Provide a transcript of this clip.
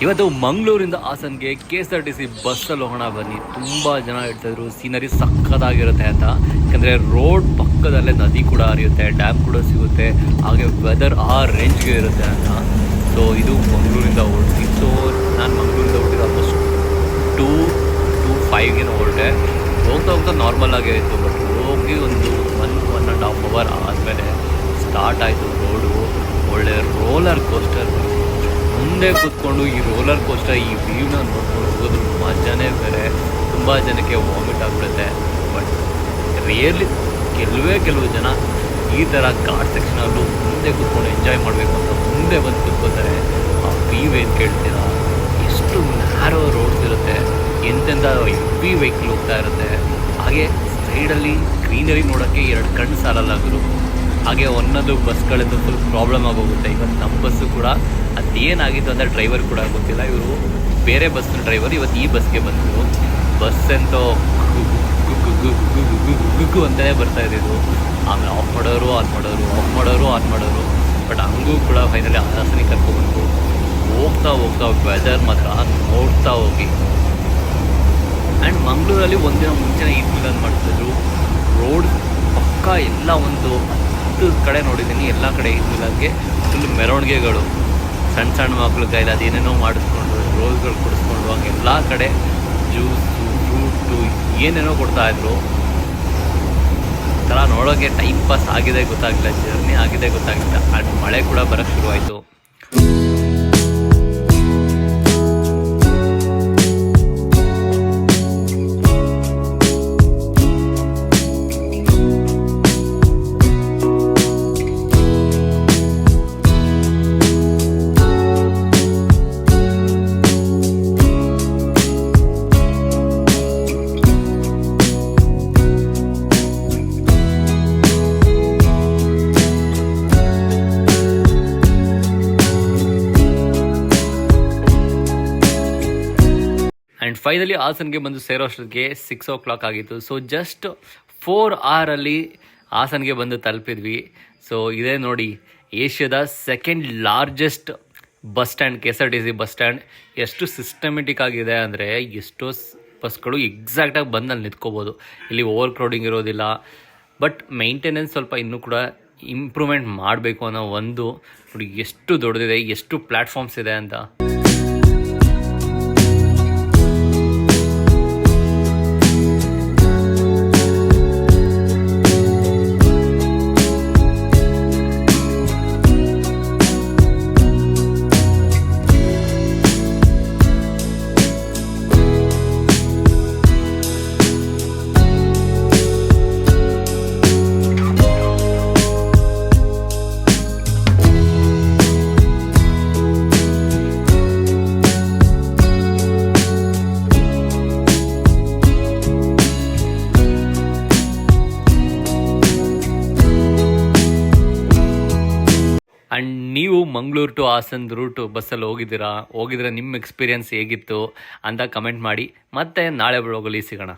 ಇವತ್ತು ಮಂಗಳೂರಿಂದ ಹಾಸನ್ಗೆ KSRTC ಬಸ್ಸಲ್ಲಿ ಹೋಗೋಣ ಬನ್ನಿ. ತುಂಬ ಜನ ಹೇಳ್ತಾಯಿದ್ರು ಸೀನರಿ ಸಕ್ಕತ್ತಾಗಿರುತ್ತೆ ಅಂತ. ಯಾಕಂದರೆ ರೋಡ್ ಪಕ್ಕದಲ್ಲೇ ನದಿ ಕೂಡ ಹರಿಯುತ್ತೆ, ಡ್ಯಾಮ್ ಕೂಡ ಸಿಗುತ್ತೆ, ಹಾಗೆ ವೆದರ್ ಆ ರೇಂಜ್ಗೆ ಇರುತ್ತೆ ಅಂತ. ಸೊ ಇದು ಮಂಗಳೂರಿಂದ ಹೊರಡ್ತೀನಿ. ಸೊ ನಾನು ಮಂಗಳೂರಿಂದ ಹೊರಟಿದ್ದು ಆಲ್ಮೋಸ್ಟ್ 2-5 ಹೊರಟೆ. ಹೋಗ್ತಾ ಹೋಗ್ತಾ ನಾರ್ಮಲ್ ಆಗೇ ಇತ್ತು, ಬಟ್ ಹೋಗಿ ಒಂದು 1.5 ಅವರ್ ಆದಮೇಲೆ ಸ್ಟಾರ್ಟ್ ಆಯಿತು ರೋಡು. ಒಳ್ಳೆ ರೋಲರ್ ಕೋಸ್ಟರ್. ಮುಂದೆ ಕೂತ್ಕೊಂಡು ಈ ರೋಲರ್ ಕೋಸ್ಟರ್ ಈ ವ್ಯೂನ ನೋಡ್ಕೊಂಡು ಹೋಗೋದ್ರ ಮಜಾನೇ ಬೇರೆ. ತುಂಬ ಜನಕ್ಕೆ ವಾಮಿಟ್ ಆಗಿಬಿಡುತ್ತೆ, ಬಟ್ ರಿಯಲಿ ಕೆಲವು ಜನ ಈ ಥರ ಘಾಟ್ ಸೆಕ್ಷನಲ್ಲೂ ಮುಂದೆ ಕೂತ್ಕೊಂಡು ಎಂಜಾಯ್ ಮಾಡಬೇಕು ಅಂತ ಮುಂದೆ ಬಂದು ಕೂತ್ಕೋತಾರೆ. ಆ ವ್ಯೂ ಏನು ಕೇಳ್ತೀರ, ಎಷ್ಟು ನ್ಯಾರೋ ರೋಡ್ಸ್ ಇರುತ್ತೆ, ಎಂತೆಂಥ ಹೆವಿ ವೆಹಿಕಲ್ ಹೋಗ್ತಾ ಇರುತ್ತೆ. ಹಾಗೆ ಸೈಡಲ್ಲಿ ಗ್ರೀನರಿ ನೋಡೋಕ್ಕೆ 2 ಕಣ್ಣು ಸಾಲಲ್ಲ ಗುರು. ಹಾಗೆ ಒಂದೊಂದು ಬಸ್ಗಳಿಂದ ಫುಲ್ ಪ್ರಾಬ್ಲಮ್ ಆಗೋಗುತ್ತೆ. ಇವತ್ತು ನಮ್ಮ ಬಸ್ಸು ಕೂಡ ಅದೇನಾಗಿತ್ತು ಅಂತ ಡ್ರೈವರ್ ಕೂಡ ಗೊತ್ತಿಲ್ಲ. ಇವರು ಬೇರೆ ಬಸ್ನ ಡ್ರೈವರ್ ಇವತ್ತು ಈ ಬಸ್ಗೆ ಬಂದರು. ಬಸ್ ಅಂತೂ ಗುಗ್ಗು ಅಂತಲೇ ಬರ್ತಾಯಿದ್ದು. ಆಮೇಲೆ ಆಫ್ ಮಾಡೋರು ಆನ್ ಮಾಡೋರು. ಬಟ್ ಹಂಗೂ ಕೂಡ ಫೈನಲಿ ಹಾಸನಿಗೆ ಕರ್ಕೊಬಂದು ಹೋಗ್ತಾ ವೆದರ್ ಮಾತ್ರ ನೋಡ್ತಾ ಹೋಗಿ. ಆ್ಯಂಡ್ ಮಂಗಳೂರಲ್ಲಿ ಒಂದಿನ ಮುಂಚೆನೇ ಈದ್ ಮಿಲಾದ್ ಮಾಡ್ತಿದ್ರು. ರೋಡ್ ಪಕ್ಕ ಎಲ್ಲ ಒಂದು 10 ಕಡೆ ನೋಡಿದ್ದೀನಿ. ಎಲ್ಲ ಕಡೆ ಈದ್ ಮಿಲಾದ್ಗೆ ಫುಲ್ ಮೆರವಣಿಗೆಗಳು, ಸಣ್ಣ ಮಕ್ಕಳು ಕೈಲಿ ಅದೇನೇನೋ ಮಾಡಿಸ್ಕೊಂಡು ರೋಲ್ಗಳು ಕೊಡಿಸ್ಕೊಂಡು ಹಂಗೆ ಎಲ್ಲ ಕಡೆ ಜ್ಯೂಸು ಫ್ರೂಟು ಏನೇನೋ ಕೊಡ್ತಾಯಿದ್ರು. ಥರ ನೋಡೋಕ್ಕೆ ಟೈಮ್ ಪಾಸ್ ಆಗಿದೆ ಗೊತ್ತಾಗಲಿಲ್ಲ, ಜರ್ನಿ ಆಗಿದೆ ಗೊತ್ತಾಗಲಿಲ್ಲ. ಆ್ಯಂಡ್ ಮಳೆ ಕೂಡ ಬರೋಕ್ಕೆ ಶುರುವಾಯಿತು. ಆ್ಯಂಡ್ ಫೈನಲಿ ಹಾಸನ್ಗೆ ಬಂದು ಸೇರೋ ಅಷ್ಟೊತ್ತಿಗೆ 6 o'clock ಆಗಿತ್ತು. ಸೊ ಜಸ್ಟ್ 4 hours ಹಾಸನ್ಗೆ ಬಂದು ತಲುಪಿದ್ವಿ. ಸೊ ಇದೇ ನೋಡಿ ಏಷ್ಯಾದ 2nd largest bus stand, KSRTC bus stand. ಎಷ್ಟು ಸಿಸ್ಟಮೆಟಿಕ್ ಆಗಿದೆ ಅಂದರೆ ಎಷ್ಟೋ ಬಸ್ಗಳು ಎಕ್ಸಾಕ್ಟಾಗಿ ಬಂದು ಅಲ್ಲಿ ನಿಂತ್ಕೋಬೋದು. ಇಲ್ಲಿ ಓವರ್ ಕ್ರೌಡಿಂಗ್ ಇರೋದಿಲ್ಲ. ಬಟ್ ಮೇಂಟೆನೆನ್ಸ್ ಸ್ವಲ್ಪ ಇನ್ನೂ ಕೂಡ ಇಂಪ್ರೂವ್ಮೆಂಟ್ ಮಾಡಬೇಕು ಅನ್ನೋ ಒಂದು ನೋಡಿ ಎಷ್ಟು ದೊಡ್ಡದಿದೆ, ಎಷ್ಟು ಪ್ಲ್ಯಾಟ್ಫಾರ್ಮ್ಸ್ ಇದೆ ಅಂತ. ಆ್ಯಂಡ್ ನೀವು ಮಂಗಳೂರು ಟು ಹಾಸನ್ ರೂಟ್ ಬಸ್ಸಲ್ಲಿ ಹೋಗಿದ್ರೆ ನಿಮ್ಮ ಎಕ್ಸ್ಪೀರಿಯನ್ಸ್ ಹೇಗಿತ್ತು ಅಂತ ಕಮೆಂಟ್ ಮಾಡಿ. ಮತ್ತೆ ನಾಳೆ ಬ್ಲಾಗಲ್ಲಿ ಸಿಗೋಣ.